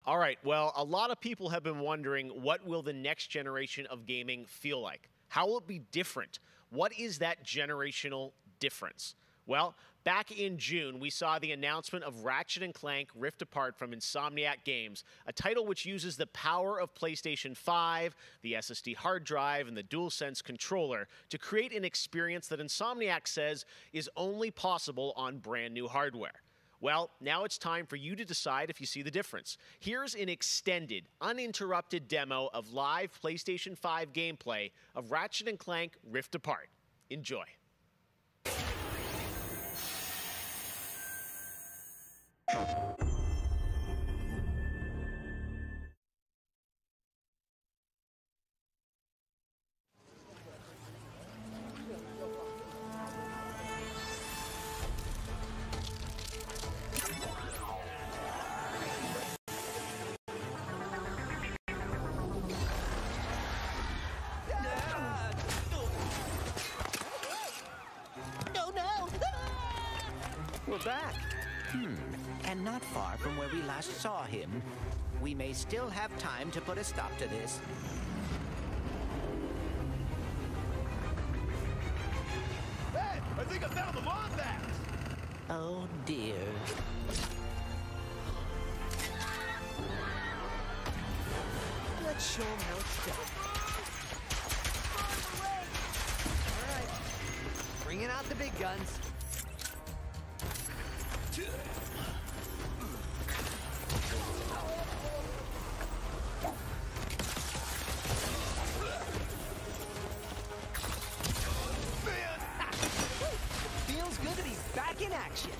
All right, well, a lot of people have been wondering, what will the next generation of gaming feel like? How will it be different? What is that generational difference? Well, back in June, we saw the announcement of Ratchet and Clank Rift Apart from Insomniac Games, a title which uses the power of PlayStation 5, the SSD hard drive, and the DualSense controller to create an experience that Insomniac says is only possible on brand new hardware. Well, now it's time for you to decide if you see the difference. Here's an extended, uninterrupted demo of live PlayStation 5 gameplay of Ratchet and Clank Rift Apart. Enjoy. We're back. And not far from where we last saw him. We may still have time to put a stop to this. Hey, I think I found the Wombat! Oh, dear. Let's show him how it's done. All right, bringing out the big guns. Feels good that he's back in action.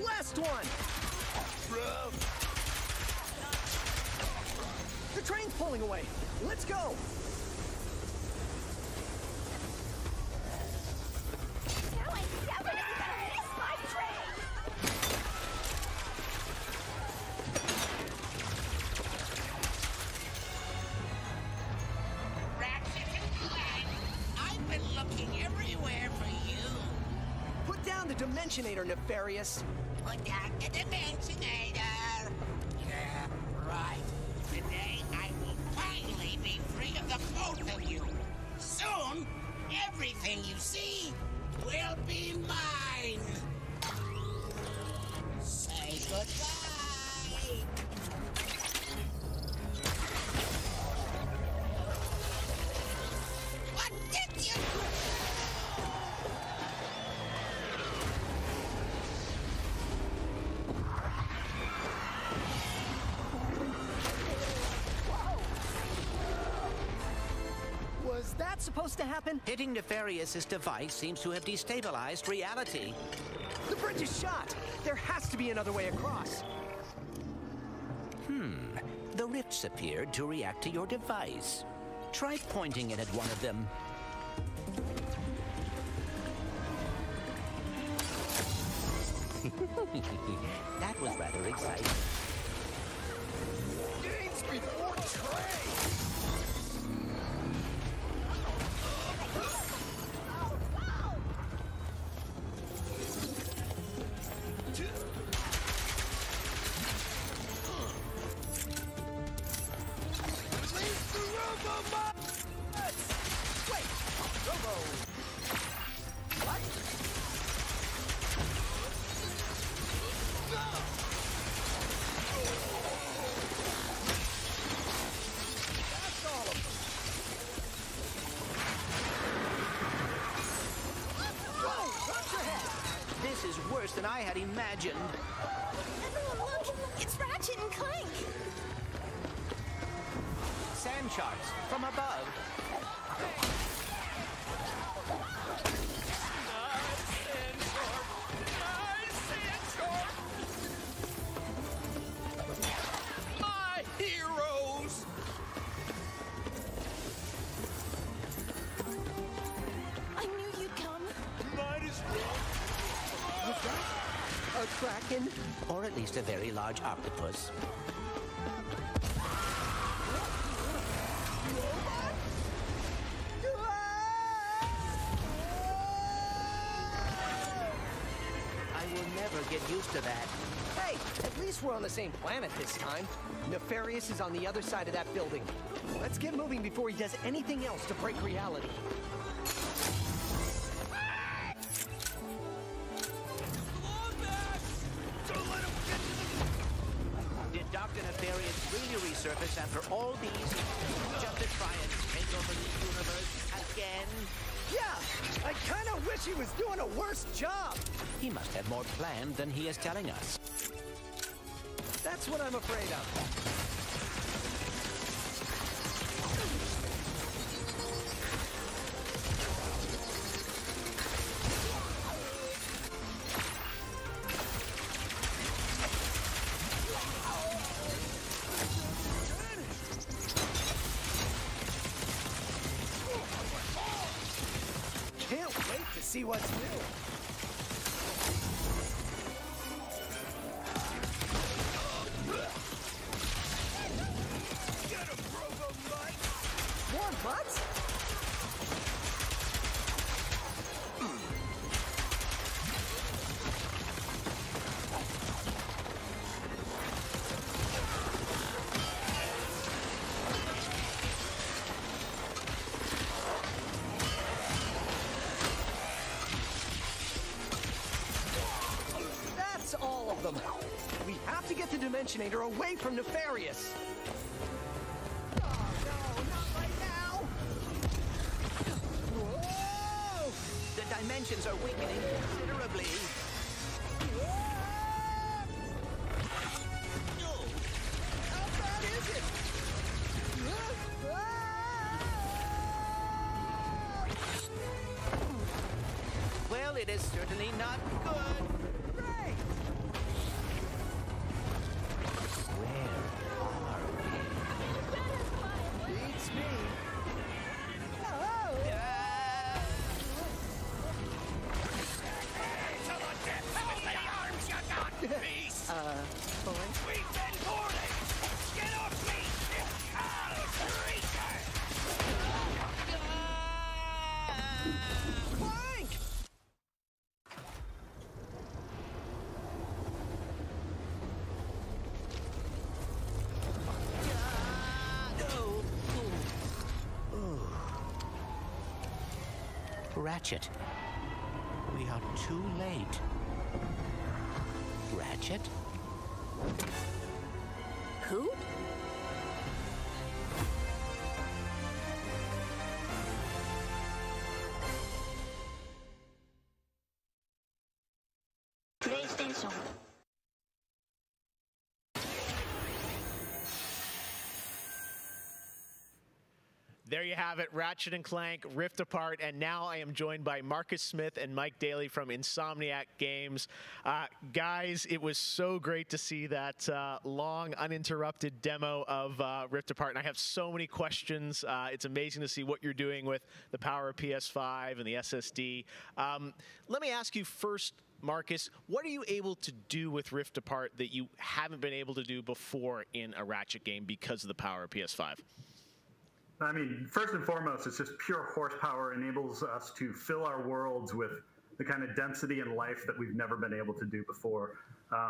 Last one. The train's pulling away. Let's go. Now I'm never gonna miss my train! Ratchet and Clank, I've been looking everywhere for you. Put down the Dimensionator, Nefarious. Put down the Dimensionator. Yeah, right. Today I will finally be free of the both of you. Soon, everything you see will be mine. Say goodbye. What did you... Was that supposed to happen? Hitting Nefarious's device seems to have destabilized reality. The bridge is shot. There has to be another way across. The rifts appeared to react to your device. Try pointing it at one of them. That was rather exciting. Games before trade! Release the Robobots! Wait, Robo. What? That's all of them. Whoa, watch your head. This is worse than I had imagined. Everyone look! It's Ratchet and Clank! Sand sharks from above. My heroes! I knew you'd come. Might as well. What's that? A kraken? Or at least a very large octopus. get used to that. Hey, at least we're on the same planet this time. Nefarious is on the other side of that building. Let's get moving before he does anything else to break reality. Did Dr. Nefarious really resurface after all these years just to try and take over the universe again? Yeah, I kind of wish he was doing a worse job. He must have more planned than he is telling us. That's what I'm afraid of. Can't wait to see what's new. More butts? That's all of them. We have to get the Dimensionator away from Nefarious. Oh, no, not right now. Whoa! The dimensions are weakening considerably. How bad is it? Well, it is certainly not good. Great! Where are we? Beats me. Oh! We've been boarded! Get off me! Clank! Ratchet. We are too late. Ratchet? Who? PlayStation. There you have it, Ratchet and Clank, Rift Apart, and now I am joined by Marcus Smith and Mike Daly from Insomniac Games. Guys, it was so great to see that long, uninterrupted demo of Rift Apart, and I have so many questions. It's amazing to see what you're doing with the power of PS5 and the SSD. Let me ask you first, Marcus, what are you able to do with Rift Apart that you haven't been able to do before in a Ratchet game because of the power of PS5? I mean, first and foremost, it's just pure horsepower. Enables us to fill our worlds with the kind of density and life that we've never been able to do before.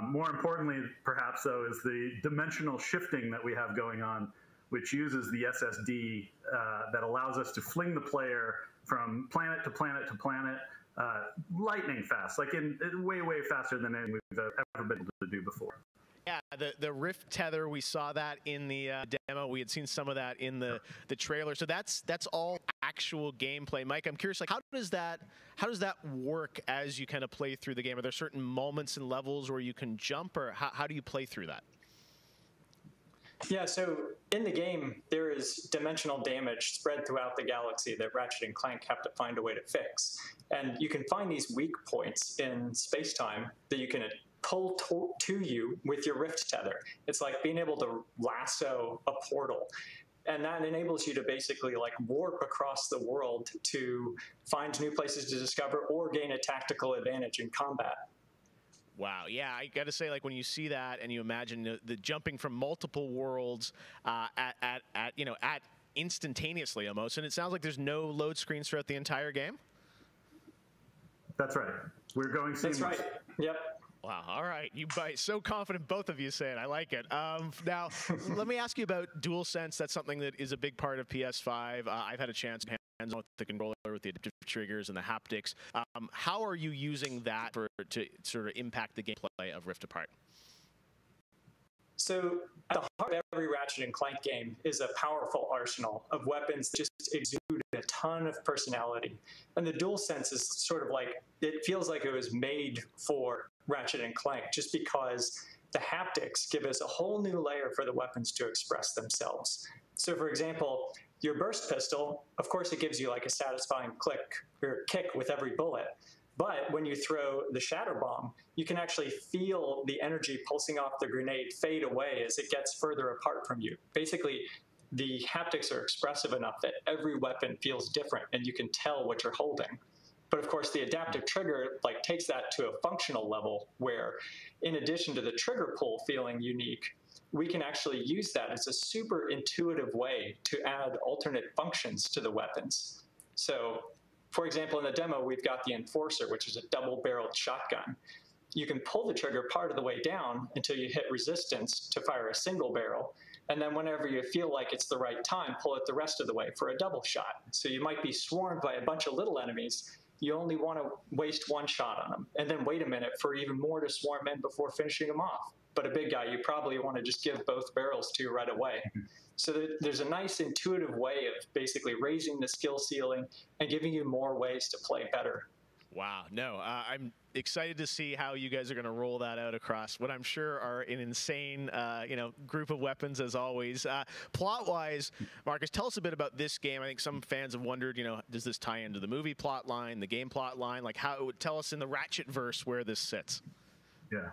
More importantly, perhaps, though, is the dimensional shifting that we have going on, which uses the SSD that allows us to fling the player from planet to planet to planet lightning fast, like in way, way faster than anything we've ever been able to do before. Yeah, the Rift tether, we saw that in the demo. We had seen some of that in the trailer. So that's all actual gameplay. Mike, I'm curious, like how does that work as you kind of play through the game? Are there certain moments and levels where you can jump, or how do you play through that? Yeah, so in the game, there is dimensional damage spread throughout the galaxy that Ratchet and Clank have to find a way to fix. And you can find these weak points in space-time that you can pull to you with your Rift tether. It's like being able to lasso a portal. And that enables you to basically like warp across the world to find new places to discover or gain a tactical advantage in combat. Wow, yeah, I got to say, like when you see that and you imagine the jumping from multiple worlds at instantaneously almost, and it sounds like there's no load screens throughout the entire game. That's right. We're going seamless. That's right. Yep. Wow. All right. You bite. So confident, both of you say it. I like it. Now, let me ask you about DualSense. That's something that is a big part of PS5. I've had a chance to hands-on with the controller, with the adaptive triggers and the haptics. How are you using that to sort of impact the gameplay of Rift Apart? So at the heart of every Ratchet and Clank game is a powerful arsenal of weapons that just exude a ton of personality. And the DualSense is sort of like, it feels like it was made for Ratchet and Clank, just because the haptics give us a whole new layer for the weapons to express themselves. So for example, your burst pistol, of course it gives you like a satisfying click or kick with every bullet. But when you throw the shatter bomb, you can actually feel the energy pulsing off the grenade fade away as it gets further apart from you. Basically, the haptics are expressive enough that every weapon feels different and you can tell what you're holding. But of course, the adaptive trigger like takes that to a functional level where, in addition to the trigger pull feeling unique, we can actually use that as a super intuitive way to add alternate functions to the weapons. So, for example, in the demo, we've got the Enforcer, which is a double-barreled shotgun. You can pull the trigger part of the way down until you hit resistance to fire a single barrel, and then whenever you feel like it's the right time, pull it the rest of the way for a double shot. So you might be swarmed by a bunch of little enemies. You only want to waste one shot on them, and then wait a minute for even more to swarm in before finishing them off. But a big guy, you probably want to just give both barrels to right away. So there's a nice intuitive way of basically raising the skill ceiling and giving you more ways to play better. Wow. No, I'm excited to see how you guys are going to roll that out across what I'm sure are an insane, group of weapons as always. Plot-wise, Marcus, tell us a bit about this game. I think some fans have wondered, does this tie into the movie plot line, the game plot line? Like, how it would tell us in the Ratchet verse where this sits. Yeah.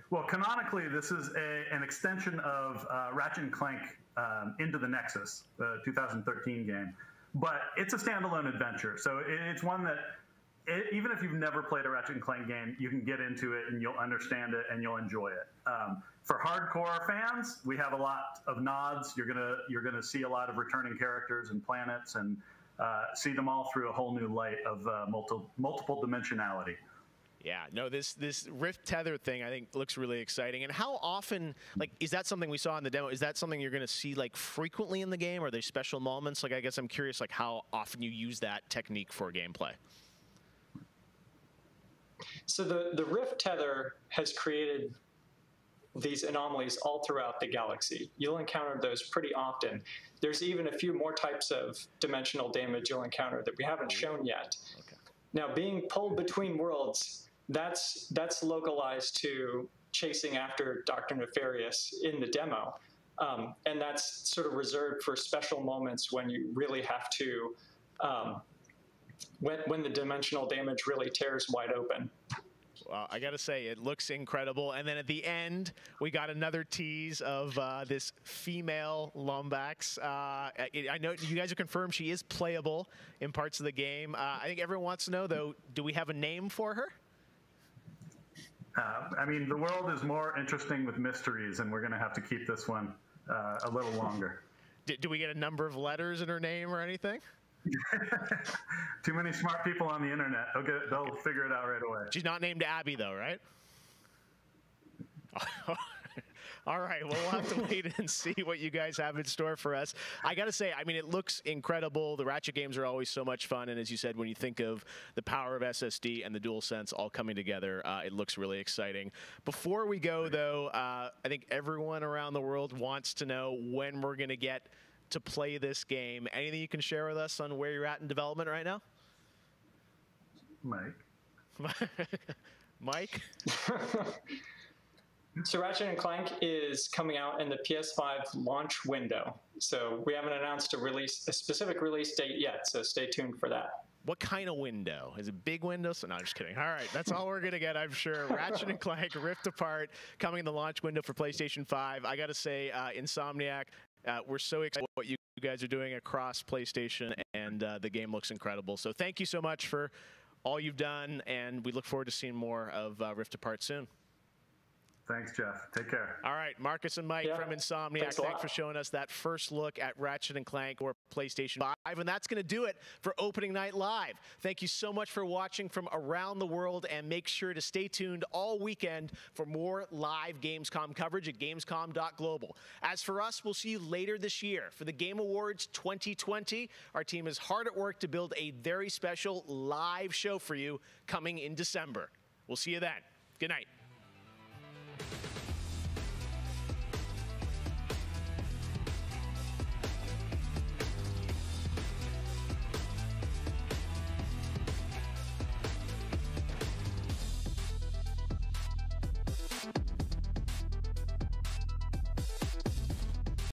Well, canonically, this is an extension of Ratchet and Clank Into the Nexus, the 2013 game. But it's a standalone adventure. So it's one that, even if you've never played a Ratchet and Clank game, you can get into it and you'll understand it and you'll enjoy it. For hardcore fans, we have a lot of nods. You're gonna see a lot of returning characters and planets and see them all through a whole new light of multiple dimensionality. Yeah, no, this Rift Tether thing I think looks really exciting. And how often, is that something we saw in the demo? Is that something you're going to see frequently in the game? Are there special moments? I guess I'm curious how often you use that technique for gameplay. So the Rift Tether has created these anomalies all throughout the galaxy. You'll encounter those pretty often. There's even a few more types of dimensional damage you'll encounter that we haven't shown yet. Okay. Now, being pulled between worlds, that's localized to chasing after Dr. Nefarious in the demo. And that's sort of reserved for special moments when you really have to, when the dimensional damage really tears wide open. Well, I got to say, it looks incredible. And then at the end, we got another tease of this female Lombax. I know you guys have confirmed she is playable in parts of the game. I think everyone wants to know, though, do we have a name for her? The world is more interesting with mysteries, and we're going to have to keep this one a little longer. Do we get a number of letters in her name or anything? Too many smart people on the internet. They'll figure it out right away. She's not named Abby, though, right? All right, well, we'll have to wait and see what you guys have in store for us. I got to say, it looks incredible. The Ratchet games are always so much fun, and as you said, when you think of the power of SSD and the DualSense all coming together, it looks really exciting. Before we go, though, I think everyone around the world wants to know when we're going to get to play this game. Anything you can share with us on where you're at in development right now? Mike? So Ratchet and Clank is coming out in the PS5 launch window. So we haven't announced a specific release date yet, so stay tuned for that. What kind of window? Is it big window? So, no, I'm just kidding. All right, that's all we're going to get, I'm sure. Ratchet and Clank Rift Apart coming in the launch window for PlayStation 5. I got to say, Insomniac, we're so excited what you guys are doing across PlayStation, and the game looks incredible. So thank you so much for all you've done, and we look forward to seeing more of Rift Apart soon. Thanks, Jeff. Take care. All right, Marcus and Mike from Insomniac, thanks for showing us that first look at Ratchet and Clank or PlayStation 5. And that's going to do it for Opening Night Live. Thank you so much for watching from around the world, and make sure to stay tuned all weekend for more live Gamescom coverage at gamescom.global. As for us, we'll see you later this year for the Game Awards 2020. Our team is hard at work to build a very special live show for you coming in December. We'll see you then. Good night.